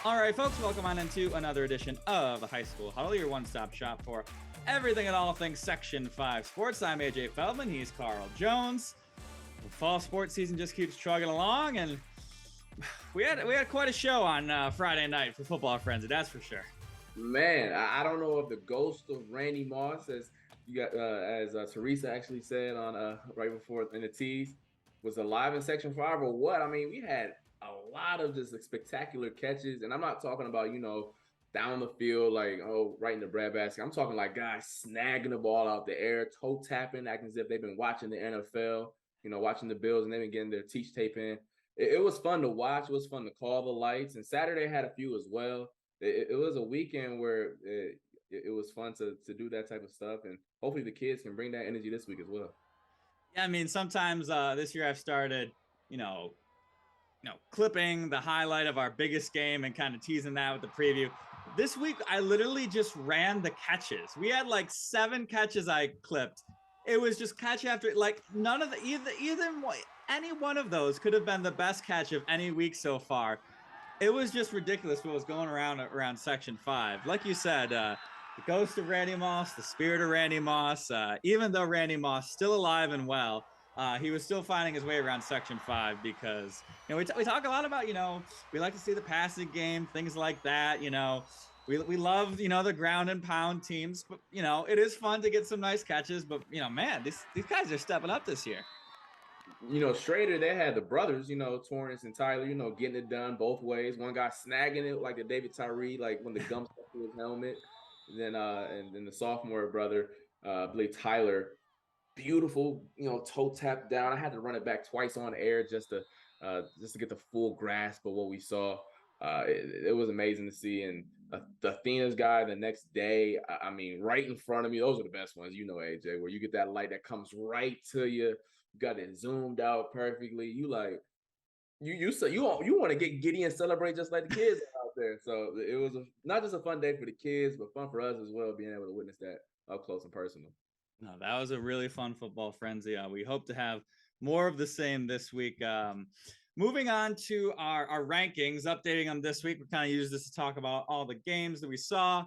All right, folks, welcome on into another edition of the High School Huddle, your one-stop shop for everything and all things Section 5 sports. I'm AJ Feldman. He's Carl Jones. The fall sports season just keeps chugging along, and we had quite a show on Friday night for Football Frenzy, that's for sure. Man, I don't know if the ghost of Randy Moss, as Teresa actually said on right before in the tease, was alive in Section 5 or what. I mean, we had a lot of just spectacular catches, and I'm not talking about, down the field, like, right in the breadbasket. I'm talking like guys snagging the ball out the air, toe tapping, acting as if they've been watching the NFL, watching the Bills, and they've been getting their teach tape in. It was fun to watch. It was fun to call the lights, and Saturday had a few as well. It was a weekend where it was fun to do that type of stuff, and hopefully the kids can bring that energy this week as well. Yeah, I mean, sometimes this year I've started, clipping the highlight of our biggest game and kind of teasing that with the preview. This week, I literally just ran the catches. We had like 7 catches I clipped. It was just catch after, like none of any one of those could have been the best catch of any week so far. It was just ridiculous what was going around Section 5. Like you said, the ghost of Randy Moss, the spirit of Randy Moss, even though Randy Moss still alive and well, he was still finding his way around Section 5 because, we talk a lot about, we like to see the passing game, things like that, we love, the ground and pound teams, but, it is fun to get some nice catches, but, man, these guys are stepping up this year. Schroeder, they had the brothers, Torrance and Tyler, getting it done both ways. One guy snagging it like the David Tyree, like when the gum stuck to his helmet. And then the sophomore brother, I believe Tyler, beautiful, toe tap down. I had to run it back twice on air just to get the full grasp of what we saw. It was amazing to see. And the Athena's guy the next day, I mean, right in front of me, those are the best ones, AJ, where you get that light that comes right to you. You got it zoomed out perfectly. You like, you want to get giddy and celebrate just like the kids out there. So it was not just a fun day for the kids, but fun for us as well, being able to witness that up close and personal. No, that was a really fun football frenzy. We hope to have more of the same this week. Moving on to our rankings, updating them this week. We kind of use this to talk about all the games that we saw,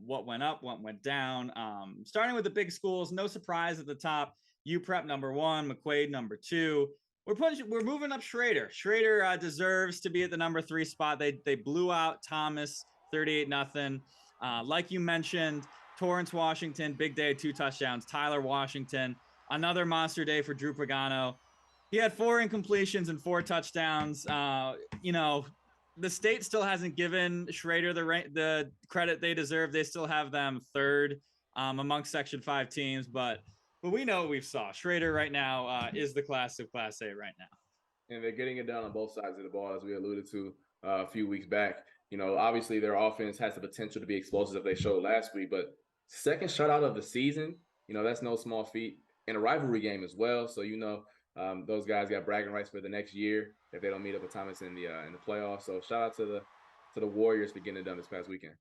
what went up, what went down. Starting with the big schools, no surprise at the top. UPrep number 1, McQuaid number 2. We're moving up Schroeder. Schroeder deserves to be at the number 3 spot. They blew out Thomas 38-0. Like you mentioned, Torrance Washington, big day, 2 touchdowns. Tyler Washington, another monster day for Drew Pagano. He had 4 incompletions and 4 touchdowns. The state still hasn't given Schroeder the credit they deserve. They still have them 3rd amongst Section 5 teams, but we know what we've saw. Schroeder right now is the class of Class A right now. And they're getting it done on both sides of the ball, as we alluded to a few weeks back. Obviously their offense has the potential to be explosive as they showed last week, but second shutout of the season, that's no small feat. In a rivalry game as well. So, those guys got bragging rights for the next year if they don't meet up with Thomas in the playoffs. So shout out to the Warriors for getting it done this past weekend.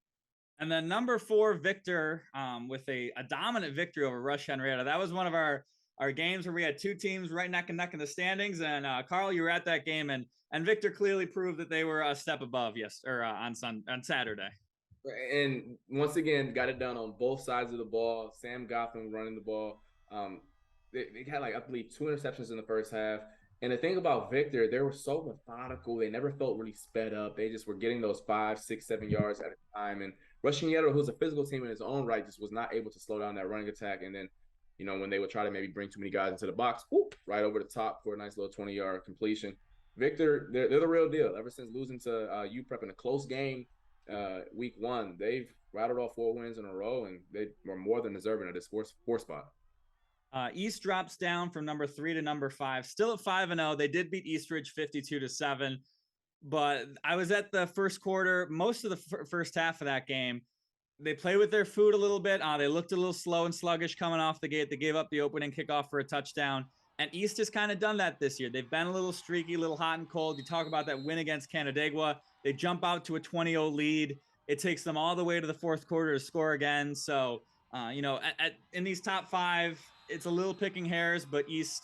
And then number 4, Victor, with a dominant victory over Rush Henrietta. That was one of our games where we had 2 teams right neck and neck in the standings. And Carl, you were at that game, and Victor clearly proved that they were a step above on Saturday. And once again, got it done on both sides of the ball. Sam Gotham running the ball. They had, I believe, 2 interceptions in the first half. And the thing about Victor, they were so methodical. They never felt really sped up. They just were getting those 5, 6, 7 yards at a time. And Rush Henrietta, who's a physical team in his own right, just was not able to slow down that running attack. And then, when they would try to maybe bring too many guys into the box, right over the top for a nice little 20-yard completion. Victor, they're the real deal. Ever since losing to UPrep in a close game week 1, they've rattled off 4 wins in a row, and they were more than deserving of this 4 spot. East drops down from number 3 to number 5, still at 5-0. They did beat Eastridge 52-7, but I was at the first quarter, most of the first half of that game. They played with their food a little bit. They looked a little slow and sluggish coming off the gate. They gave up the opening kickoff for a touchdown, and East has kind of done that this year. They've been a little streaky, a little hot and cold. You talk about that win against Canandaigua. They jump out to a 20-0 lead. It takes them all the way to the fourth quarter to score again. So, in these top 5, it's a little picking hairs, but East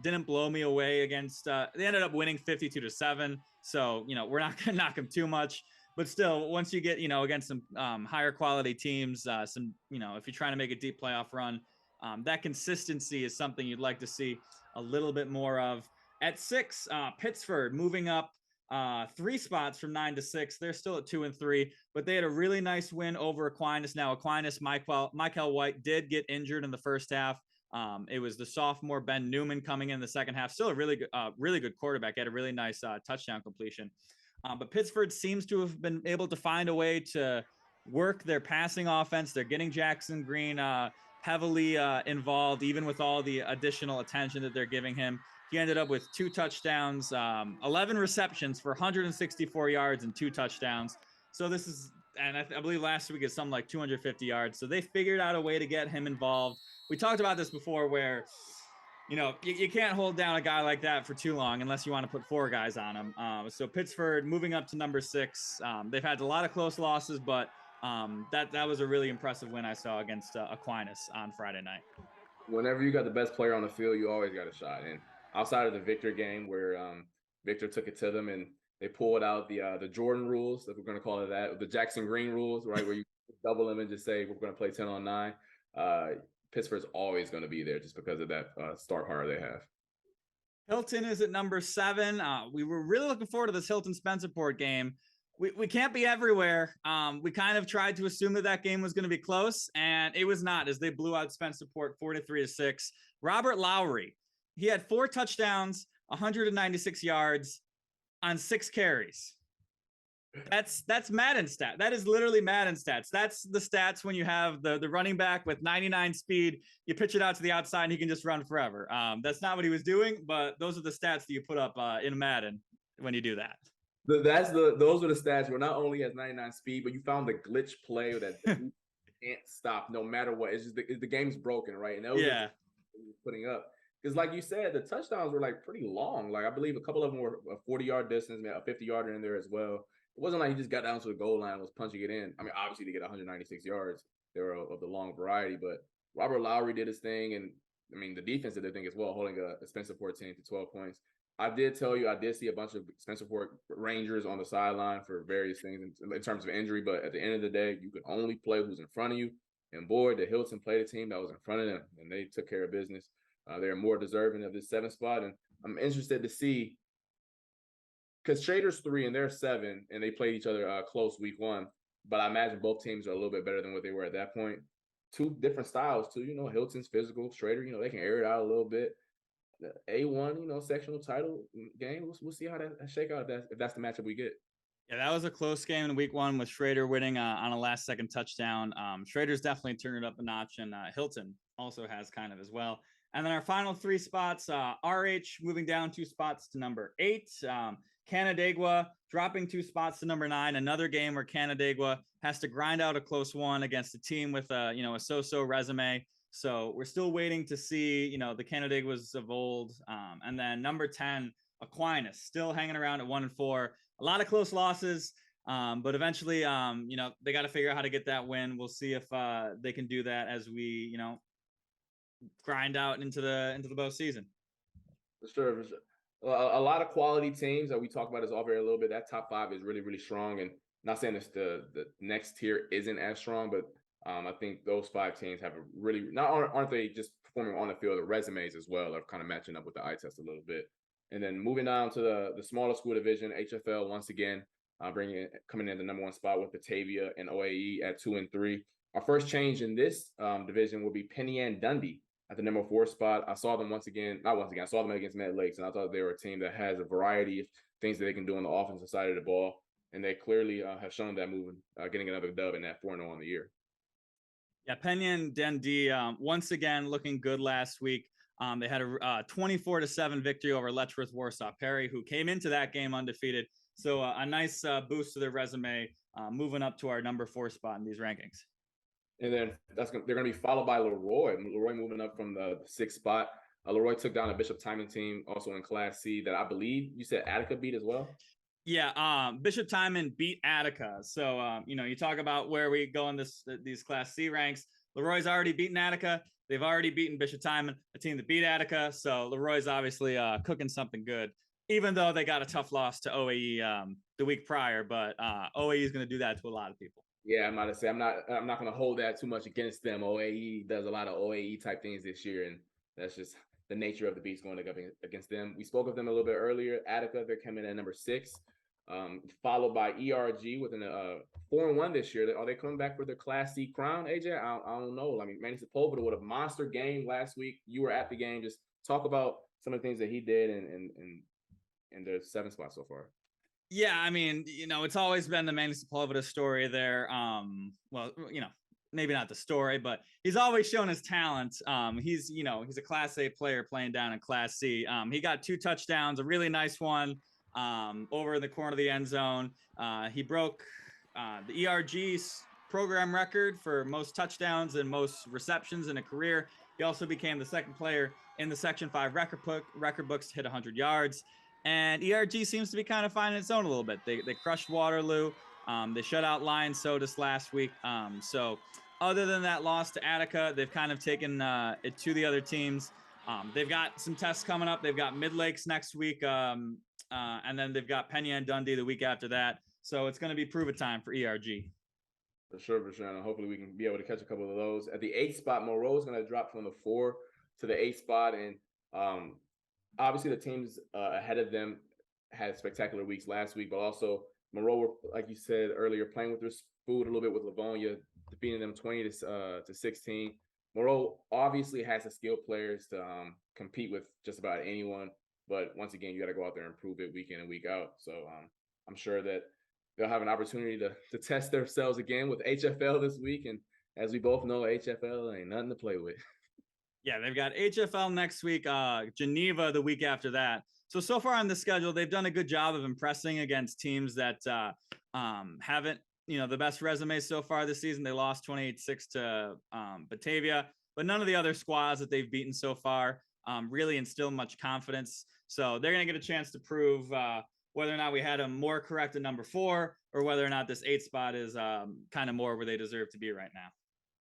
didn't blow me away against. They ended up winning 52-7. So, we're not going to knock them too much. but still, once you get, against some higher quality teams, if you're trying to make a deep playoff run, that consistency is something you'd like to see a little bit more of. At 6, Pittsford moving up 3 spots from 9 to 6. They're still at 2 and 3, but they had a really nice win over Aquinas. Now, Michael White did get injured in the first half. It was the sophomore Ben Newman coming in the second half. Still a really good quarterback. He had a really nice touchdown completion. But Pittsford seems to have been able to find a way to work their passing offense. They're getting Jackson Green heavily involved, even with all the additional attention that they're giving him. He ended up with 2 touchdowns, 11 receptions for 164 yards and 2 touchdowns. So this is, and I believe last week is something like 250 yards. So they figured out a way to get him involved. We talked about this before where, you can't hold down a guy like that for too long unless you want to put 4 guys on him. So Pittsford moving up to number 6. They've had a lot of close losses, but that was a really impressive win I saw against Aquinas on Friday night. Whenever you got the best player on the field, you always got a shot. And outside of the Victor game where Victor took it to them and they pulled out the Jordan rules, if we're going to call it that, the Jackson Green rules, right, where you double them and just say we're going to play 10 on 9. Pittsburgh's always going to be there just because of that start hard they have. Hilton is at number 7. We were really looking forward to this Hilton Spencerport game. We can't be everywhere. We kind of tried to assume that game was going to be close, and it was not, as they blew out Spencerport 43-6. Robert Lowry, he had 4 touchdowns, 196 yards on 6 carries. That's Madden stat. That is literally Madden stats. That's the stats when you have the running back with 99 speed, you pitch it out to the outside and he can just run forever. That's not what he was doing, but those are the stats that you put up in Madden when you do that. Those are the stats where not only has 99 speed, but you found the glitch play that you can't stop no matter what. It's just the game's broken, right? And that was putting up. Because like you said, the touchdowns were like pretty long. Like I believe a couple of them were a 40-yard distance, a 50-yarder in there as well. It wasn't like he just got down to the goal line and was punching it in. I mean, obviously to get 196 yards, they were of the long variety, but Robert Lowry did his thing. And I mean, the defense did their thing as well, holding a Spencerport team to 12 points. I did tell you, I did see a bunch of Spencerport Rangers on the sideline for various things in terms of injury, but at the end of the day, you could only play who's in front of you. And boy, the Hilton played a team that was in front of them, and they took care of business. They're more deserving of this 7th spot, and I'm interested to see, because Schroeder's 3 and they're 7, and they played each other close week 1. But I imagine both teams are a little bit better than what they were at that point. 2 different styles too. Hilton's physical, Schroeder, they can air it out a little bit. The A1, sectional title game. We'll see how that shake out if that's the matchup we get. Yeah, that was a close game in week 1 with Schroeder winning on a last-second touchdown. Schroeder's definitely turned it up a notch, and Hilton also has kind of as well. And then our final 3 spots, RH moving down 2 spots to number 8. Canandaigua dropping 2 spots to number 9. Another game where Canandaigua has to grind out a close one against a team with a so-so resume. So we're still waiting to see, the Canandaiguas of old. And then number 10, Aquinas, still hanging around at 1 and 4. A lot of close losses, but eventually, they got to figure out how to get that win. We'll see if they can do that as we, grind out into the postseason. For sure. A lot of quality teams that we talk about this off air a little bit. That top 5 is really, really strong. And not saying this, the next tier isn't as strong, but I think those 5 teams have a really aren't they just performing on the field, the resumes as well are kind of matching up with the eye test a little bit. And then moving down to the smaller school division, HFL once again coming in the number 1 spot with Batavia and OAE at 2 and 3. Our first change in this division will be Penn Yan Dundee at the number 4 spot. I saw them I saw them against Midlakes, and I thought they were a team that has a variety of things that they can do on the offensive side of the ball. And they clearly have shown that moving, getting another dub in that 4-0 on the year. Yeah, Penn Yan Dundee once again looking good last week. They had a 24-7 victory over Letchworth Warsaw Perry, who came into that game undefeated. So a nice boost to their resume, moving up to our number 4 spot in these rankings. And then they're going to be followed by Leroy. Leroy moving up from the 6th spot. Leroy took down a Bishop Timon team also in Class C that I believe you said Attica beat as well. Yeah, Bishop Timon beat Attica. So, you talk about where we go in these Class C ranks. Leroy's already beaten Attica. They've already beaten Bishop Timon, a team that beat Attica. So Leroy's obviously cooking something good even though they got a tough loss to OAE the week prior, but OAE is going to do that to a lot of people. Yeah, I'm about to say I'm not going to hold that too much against them. OAE does a lot of OAE type things this year, and that's just the nature of the beast going against them. We spoke of them a little bit earlier. Attica, they're coming in at number 6, followed by ERG with a 4-1 this year. Are they coming back for their Class C crown, AJ? I don't know. I mean, Manny Sepulveda with a monster game last week. You were at the game. Just talk about some of the things that he did and their 7th spot so far. Yeah, I mean, it's always been the Manny Sepulveda story there. Well, maybe not the story, but he's always shown his talent. He's a Class A player playing down in Class C. He got 2 touchdowns, a really nice one over in the corner of the end zone. He broke the ERG's program record for most touchdowns and most receptions in a career. He also became the 2nd player in the Section 5 record books to hit 100 yards. And ERG seems to be kind of finding its own a little bit. They crushed Waterloo. They shut out Lion Sodas last week. So other than that loss to Attica, they've kind of taken it to the other teams. They've got some tests coming up. They've got Midlakes next week. And then they've got Penn Yan Dundee the week after that. So it's going to be prove-it time for ERG. For sure. And hopefully we can be able to catch a couple of those. At the 8th spot, Moreau is going to drop from the 4 to the 8th spot. And obviously, the teams ahead of them had spectacular weeks last week, but also Moreau, like you said earlier, playing with their food a little bit with Livonia, defeating them 20 to 16. Moreau obviously has the skilled players to compete with just about anyone, but once again, you got to go out there and prove it week in and week out. So I'm sure that they'll have an opportunity to test themselves again with HFL this week, and as we both know, HFL ain't nothing to play with. Yeah, they've got HFL next week, Geneva the week after that. So far on the schedule, they've done a good job of impressing against teams that haven't, the best resumes so far this season. They lost 28-6 to Batavia, but none of the other squads that they've beaten so far really instill much confidence. So they're going to get a chance to prove whether or not we had them more correct at number 4 or whether or not this 8th spot is kind of more where they deserve to be right now.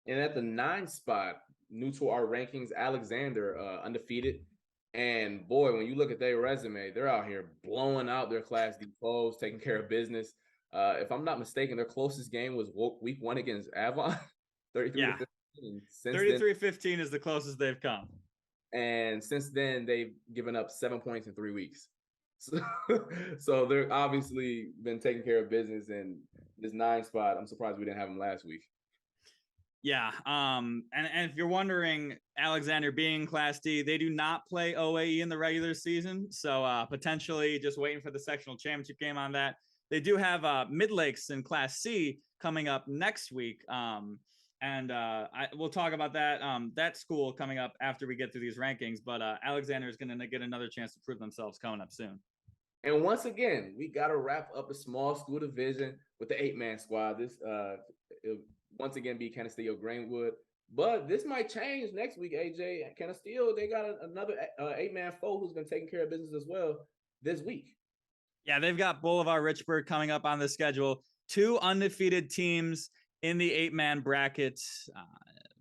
And at the 9th spot, new to our rankings, Alexander, undefeated. And boy, when you look at their resume, they're out here blowing out their Class D foes, taking care of business. If I'm not mistaken, their closest game was week 1 against Avon, 33-15. 33-15 is the closest they've come. And since then, they've given up 7 points in 3 weeks. So they're obviously been taking care of business. And this 9th spot, I'm surprised we didn't have them last week. Yeah. And if you're wondering, Alexander being Class D, they do not play OAE in the regular season. So potentially just waiting for the sectional championship game on that. They do have Midlakes in Class C coming up next week. We'll talk about that school coming up after we get through these rankings. But Alexander is going to get another chance to prove themselves coming up soon. And once again, we got to wrap up the small school division with the 8-man squad. This once again be Canasteo Greenwood, but this might change next week. AJ, Canasteo, they got another 8-man foe who's been taking care of business as well this week. Yeah, they've got Boulevard Richburg coming up on the schedule. 2 undefeated teams in the 8-man bracket.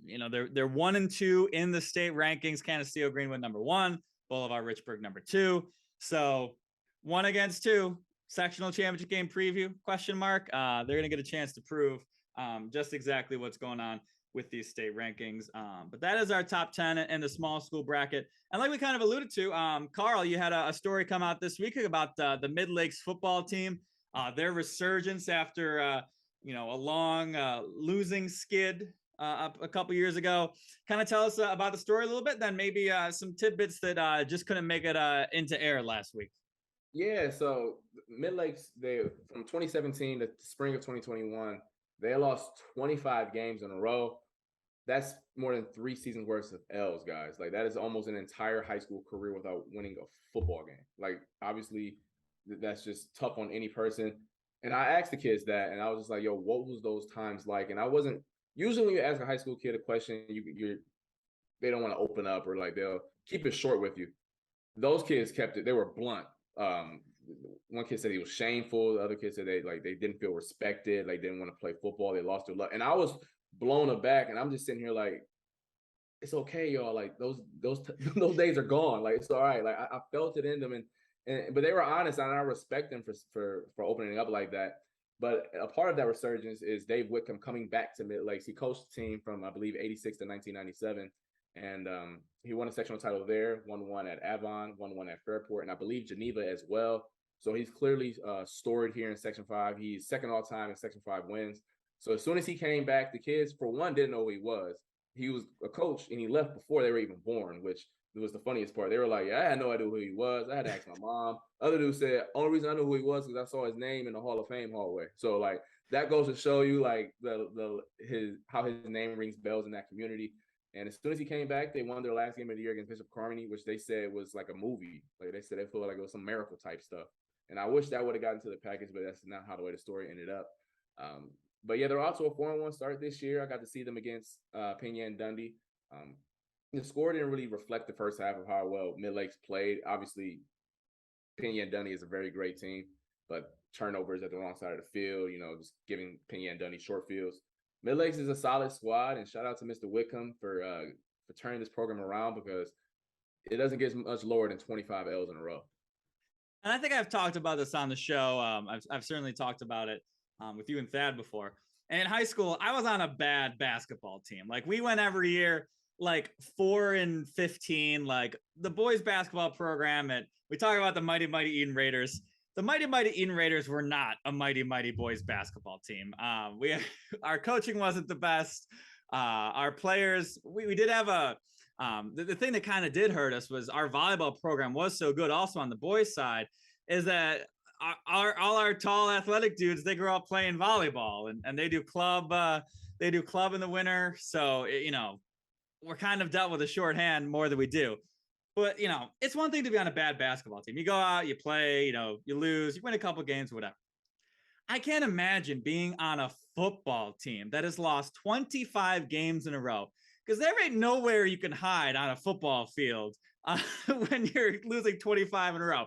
They're 1 and 2 in the state rankings. Canasteo Greenwood number 1, Boulevard Richburg number 2. So 1 against 2, sectional championship game preview ? They're going to get a chance to prove just exactly what's going on with these state rankings. But that is our top 10 in the small school bracket. And like we kind of alluded to, Carl, you had a story come out this week about the Midlakes football team, their resurgence after, a long losing skid a couple years ago. Kind of tell us about the story a little bit, then maybe some tidbits that just couldn't make it into air last week. Yeah, so Midlakes, they from 2017 to spring of 2021, they lost 25 games in a row. That's more than 3 seasons worth of L's, guys. Like, that is almost an entire high school career without winning a football game. Like, obviously, that's just tough on any person. And I asked the kids that, and I was just like, yo, what was those times like? And I wasn't – usually when you ask a high school kid a question, they don't want to open up, or like they'll keep it short with you. Those kids kept it – they were blunt. One kid said he was shameful. The other kid said they didn't feel respected. Like, didn't want to play football. They lost their luck. And I was blown aback. And I'm just sitting here like, it's okay, y'all. Like, those days are gone. Like, it's all right. Like, I felt it in them. And But they were honest, and I respect them for opening up like that. But a part of that resurgence is Dave Whitcomb coming back to Midlakes. He coached the team from, I believe, 86 to 1997. And he won a sectional title there, won one at Avon, won one at Fairport, and I believe Geneva as well. So he's clearly storied here in Section 5. He's second all time in Section 5 wins. So as soon as he came back, the kids, for one, didn't know who he was. He was a coach, and he left before they were even born, which was the funniest part. They were like, yeah, I had no idea who he was. I had to ask my mom. Other dude said, only reason I knew who he was because I saw his name in the Hall of Fame hallway. So, like, that goes to show you, like, how his name rings bells in that community. And as soon as he came back, they won their last game of the year against Bishop Carmody, which they said was like a movie. Like, they said they felt like it was some miracle type stuff. And I wish that would have gotten to the package, but that's not how the way the story ended up. But yeah, they're also a 4-1 start this year. I got to see them against Penn Yan Dundee. The score didn't really reflect the first half of how well Midlakes played. Obviously, Penn Yan Dundee is a very great team, but turnovers at the wrong side of the field, just giving Penn Yan Dundee short fields. Midlakes is a solid squad, and shout out to Mr. Whitcomb for turning this program around because it doesn't get much lower than 25 L's in a row. And I think I've talked about this on the show. I've certainly talked about it with you and Thad before. And in high school, I was on a bad basketball team. Like, we went every year, like 4-15, like the boys basketball program. And we talk about the Mighty Eden Raiders. The Mighty Eden Raiders were not a Mighty boys basketball team. Our coaching wasn't the best. Our players, we did have the thing that kind of did hurt us was our volleyball program was so good. Also on the boys side is that all our tall athletic dudes, they grew up playing volleyball and they do club in the winter. So, we're kind of dealt with a shorthand more than we do. But, it's one thing to be on a bad basketball team. You go out, you play, you lose, you win a couple games, whatever. I can't imagine being on a football team that has lost 25 games in a row, because there ain't nowhere you can hide on a football field when you're losing 25 in a row.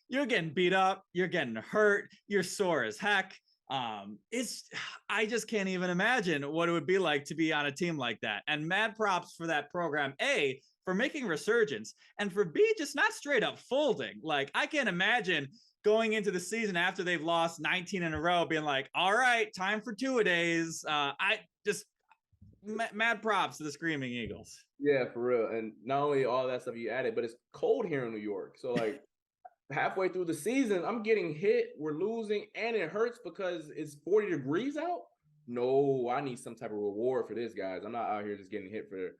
You're getting beat up, you're getting hurt, you're sore as heck. I just can't even imagine what it would be like to be on a team like that. And mad props for that program, A, for making resurgence, and for B, just not straight up folding. Like, I can't imagine going into the season after they've lost 19 in a row being like, all right, time for two-a-days. Mad props to the Screaming Eagles. Yeah, for real. And not only all that stuff you added, but it's cold here in New York. So, like, halfway through the season, I'm getting hit, we're losing, and it hurts because it's 40 degrees out. No, I need some type of reward for this, guys. I'm not out here just getting hit for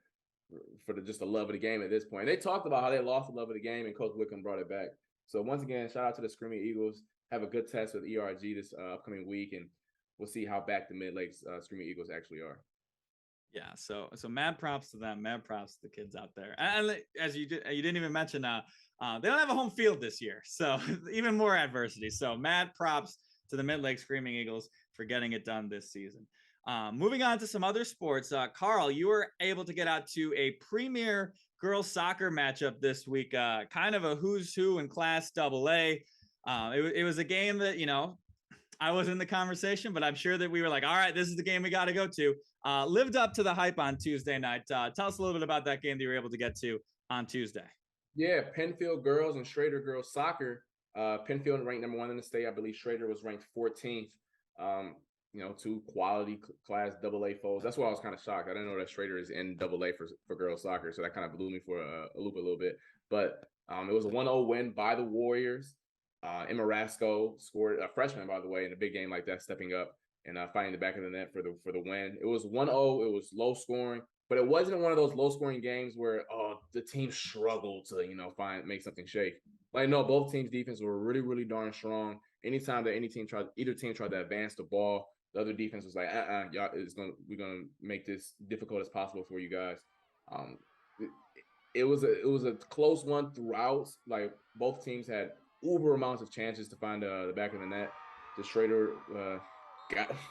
just the love of the game at this point. They talked about how they lost the love of the game, and Coach Wickham brought it back. So once again, shout out to the Screaming Eagles. Have a good test with ERG this upcoming week, and we'll see how back the Midlakes Screaming Eagles actually are. Yeah, so mad props to them, mad props to the kids out there. And as you didn't even mention, they don't have a home field this year, so even more adversity. So mad props to the Midlakes Screaming Eagles for getting it done this season. Moving on to some other sports, Carl, you were able to get out to a premier girls soccer matchup this week, kind of a who's who in Class AA. It was a game that, I was in the conversation, but I'm sure that we were like, all right, this is the game we got to go to. Lived up to the hype on Tuesday night. Tell us a little bit about that game that you were able to get to on Tuesday. Yeah, Penfield girls and Schroeder girls soccer. Penfield ranked number 1 in the state. I believe Schroeder was ranked 14th. Two quality Class AA foes. That's why I was kind of shocked. I didn't know that Schroeder is in AA for girls soccer, so that kind of blew me for a loop a little bit. But it was a 1-0 win by the Warriors. Emma Rasco scored, a freshman, by the way, in a big game like that, stepping up and finding the back of the net for the win. It was 1-0. It was low scoring, but it wasn't one of those low scoring games where the team struggled to make something shake. Like, no, both teams' defense were really, really darn strong. Anytime that either team tried to advance the ball, the other defense was like, y'all, we're gonna make this difficult as possible for you guys. It was a close one throughout. Like, both teams had uber amounts of chances to find the back of the net. The Schroeder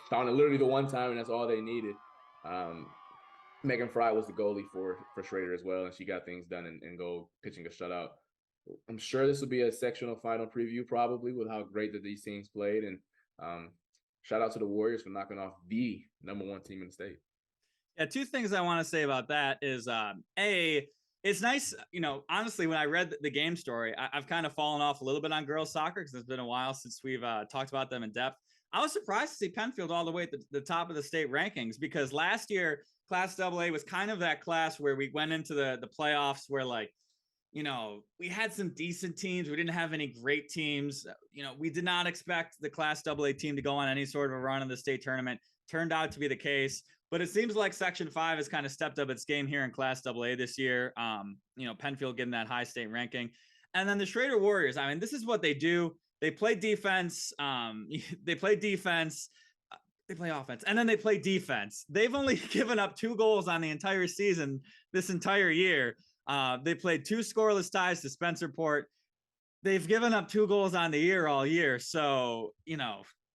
found it literally the one time, and that's all they needed. Megan Fry was the goalie for Schroeder as well, and she got things done and go pitching a shutout. I'm sure this will be a sectional final preview, probably, with how great that these teams played. And shout out to the Warriors for knocking off the number 1 team in the state. Yeah, 2 things I want to say about that is, A, It's nice, honestly, when I read the game story, I've kind of fallen off a little bit on girls soccer because it's been a while since we've talked about them in depth. I was surprised to see Penfield all the way at the top of the state rankings because last year, Class AA was kind of that class where we went into the playoffs where, like, we had some decent teams. We didn't have any great teams. We did not expect the Class AA team to go on any sort of a run in the state tournament. Turned out to be the case. But it seems like Section 5 has kind of stepped up its game here in Class AA this year. Penfield getting that high state ranking. And then the Schroeder Warriors, I mean, this is what they do. They play defense. They play defense. They play offense. And then they play defense. They've only given up 2 goals on the entire season this entire year. They played 2 scoreless ties to Spencerport. They've given up 2 goals on the year all year. So,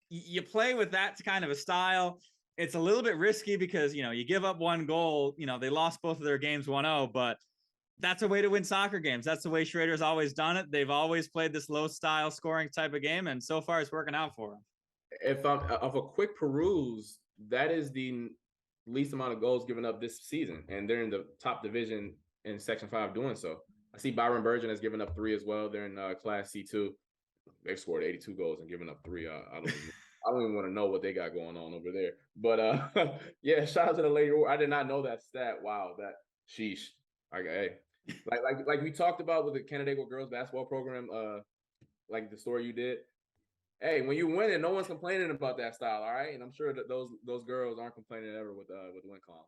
you play with that kind of a style. It's a little bit risky because, you give up 1 goal, they lost both of their games 1-0, but that's a way to win soccer games. That's the way Schroeder's always done it. They've always played this low style scoring type of game. And so far it's working out for them. If I'm of a quick peruse, that is the least amount of goals given up this season. And they're in the top division in Section 5 doing so. I see Byron Burgeon has given up 3 as well. They're in Class C2. They've scored 82 goals and given up 3. I don't even want to know what they got going on over there. But yeah, shout out to the Lady. I did not know that stat. Wow, that sheesh. Hey, like we talked about with the Canandaigua girls basketball program, like the story you did. Hey, when you win it, no one's complaining about that style, all right? And I'm sure that those girls aren't complaining ever with WinCom.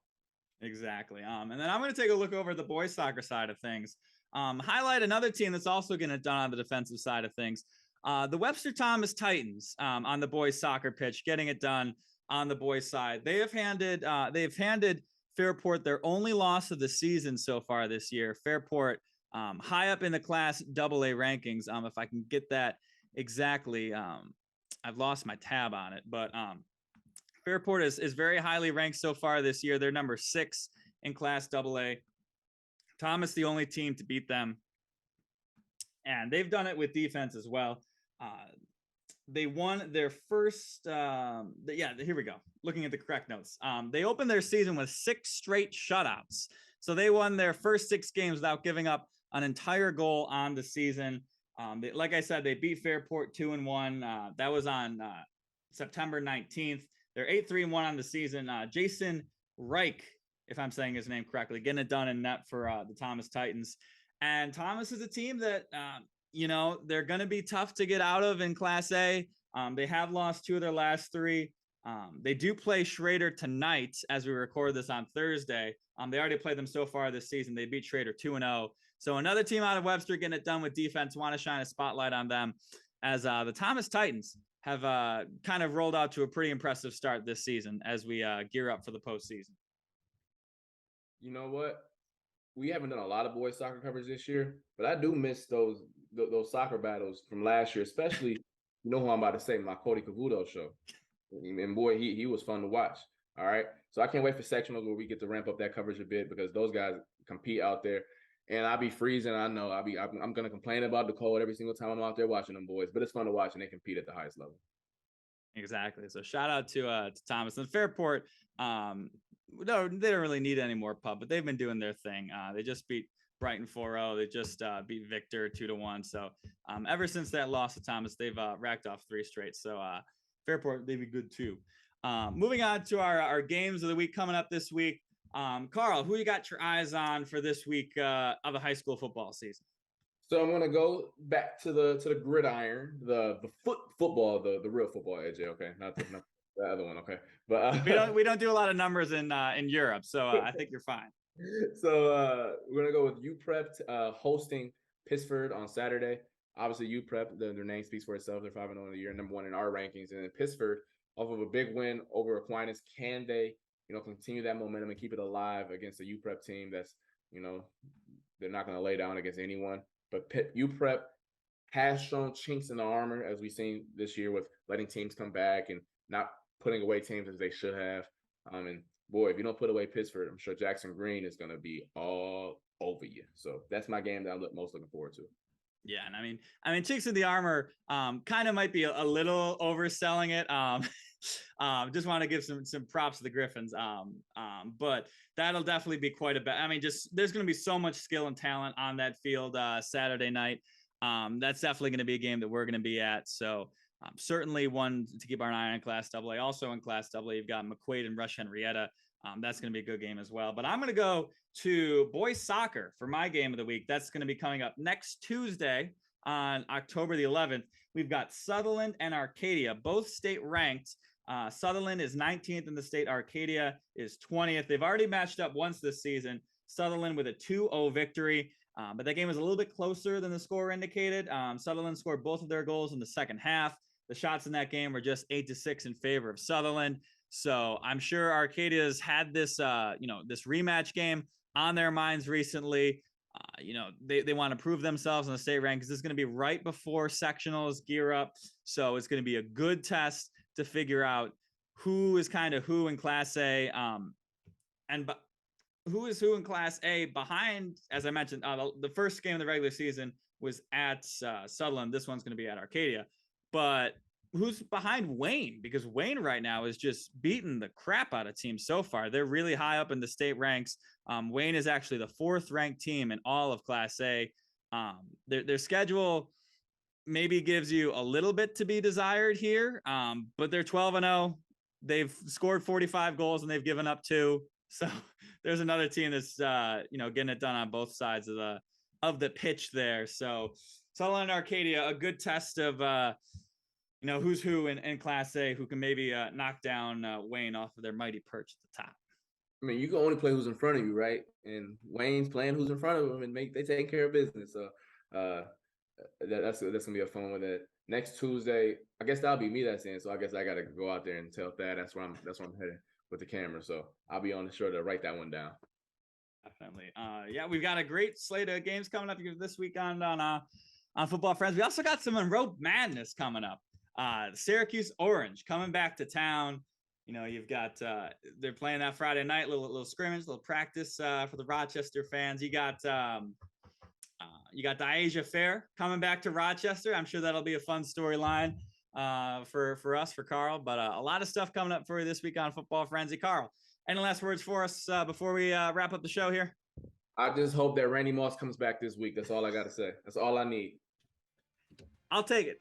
Exactly. And then I'm going to take a look over the boys soccer side of things. Highlight another team that's also getting it done on the defensive side of things. The Webster Thomas Titans on the boys soccer pitch, getting it done on the boys side. They've handed Fairport their only loss of the season so far this year. Fairport high up in the Class AA rankings. If I can get that exactly, I've lost my tab on it, but Fairport is very highly ranked so far this year. They're number 6 in Class AA. Thomas, the only team to beat them. And they've done it with defense as well. They won their first, here we go. Looking at the correct notes. They opened their season with 6 straight shutouts. So they won their first 6 games without giving up an entire goal on the season. Like I said, they beat Fairport 2-1. That was on September 19th. They're 8-3-1 on the season. Jason Reich, if I'm saying his name correctly, getting it done in net for the Thomas Titans. And Thomas is a team that, they're going to be tough to get out of in Class A. They have lost 2 of their last 3. They do play Schroeder tonight as we record this on Thursday. They already played them so far this season. They beat Schroeder 2-0. So another team out of Webster getting it done with defense. Want to shine a spotlight on them as the Thomas Titans have kind of rolled out to a pretty impressive start this season as we gear up for the postseason. You know what? We haven't done a lot of boys soccer coverage this year, but I do miss those soccer battles from last year, especially, you know who I'm about to say, my Cody Cavuto show. And boy, he was fun to watch. All right. So I can't wait for sectionals where we get to ramp up that coverage a bit because those guys compete out there. And I'll be freezing. I know I'm going to complain about the cold every single time I'm out there watching them boys, but it's fun to watch and they compete at the highest level. Exactly. So shout out to Thomas and Fairport. No, they don't really need any more pub, but they've been doing their thing. They just beat Brighton 4-0. They just beat Victor 2-1. So ever since that loss to Thomas, they've racked off 3 straight. So Fairport, they'd be good too. Moving on to our games of the week coming up this week. Carl, who you got your eyes on for this week of the high school football season? So I'm gonna go back to the gridiron, the football, the real football, AJ. Okay, not the other one. Okay, but we don't do a lot of numbers in Europe, so I think you're fine. So we're gonna go with UPrep hosting Pittsford on Saturday. Obviously, UPrep, their name speaks for itself. They're 5-0 in the year, number 1 in our rankings. And then Pittsford, off of a big win over Aquinas, can they, continue that momentum and keep it alive against a UPrep team that's, they're not going to lay down against anyone. But UPrep has shown chinks in the armor, as we've seen this year with letting teams come back and not putting away teams as they should have. And boy, if you don't put away Pittsford, I'm sure Jackson Green is going to be all over you. So that's my game that I'm most looking forward to. Yeah, and I mean, chinks in the armor kind of might be a little overselling it. Just want to give some props to the Griffins. But that'll definitely be quite a bit. I mean, just there's going to be so much skill and talent on that field Saturday night. That's definitely going to be a game that we're going to be at. So certainly one to keep our eye on in Class AA. Also in Class AA, you've got McQuaid and Rush Henrietta. That's going to be a good game as well. But I'm going to go to boys soccer for my game of the week. That's going to be coming up next Tuesday on October the 11th. We've got Sutherland and Arcadia, both state ranked. Sutherland is 19th in the state. Arcadia is 20th. They've already matched up once this season. Sutherland with a 2-0 victory. But that game was a little bit closer than the score indicated. Sutherland scored both of their goals in the second half. The shots in that game were just 8-6 in favor of Sutherland. So I'm sure Arcadia's had this, this rematch game on their minds recently. They want to prove themselves in the state rankings. This is going to be right before sectionals gear up. So it's going to be a good test to figure out who is kind of who in Class A. And who is who in Class A behind, as I mentioned, the first game of the regular season was at Sutherland. This one's going to be at Arcadia. But who's behind Wayne? Because Wayne right now is just beating the crap out of teams so far. They're really high up in the state ranks. Wayne is actually the 4th ranked team in all of Class A. Their schedule maybe gives you a little bit to be desired here, but they're 12-0. They've scored 45 goals and they've given up 2. So there's another team that's getting it done on both sides of the pitch there. So Sutherland and Arcadia, a good test of who's who in Class A, who can maybe knock down Wayne off of their mighty perch at the top. I mean, you can only play who's in front of you, right? And Wayne's playing who's in front of him, and they take care of business. So that's gonna be a fun one. That next Tuesday, I guess that'll be me that's in. So I guess I gotta go out there and tell Thad that's where I'm heading with the camera. So I'll be on the sure to write that one down. Definitely. We've got a great slate of games coming up this weekend on Football Friends. We also got some Monroe Madness coming up. Syracuse Orange coming back to town. You've got they're playing that Friday night, little scrimmage, little practice for the Rochester fans. You got Diasia Fair coming back to Rochester. I'm sure that'll be a fun storyline for us, for Carl. But a lot of stuff coming up for you this week on Football Frenzy. Carl, any last words for us before we wrap up the show here? I just hope that Randy Moss comes back this week. That's all I got to say. That's all I need. I'll take it.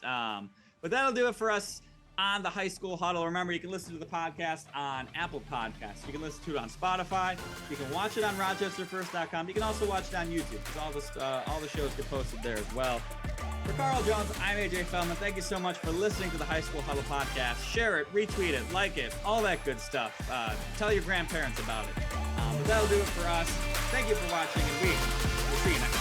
But that'll do it for us on the High School Huddle. Remember, you can listen to the podcast on Apple Podcasts. You can listen to it on Spotify. You can watch it on RochesterFirst.com. You can also watch it on YouTube, because all the shows get posted there as well. For Carl Jones, I'm AJ Feldman. Thank you so much for listening to the High School Huddle podcast. Share it, retweet it, like it, all that good stuff. Tell your grandparents about it. But that'll do it for us. Thank you for watching, and we will see you next time.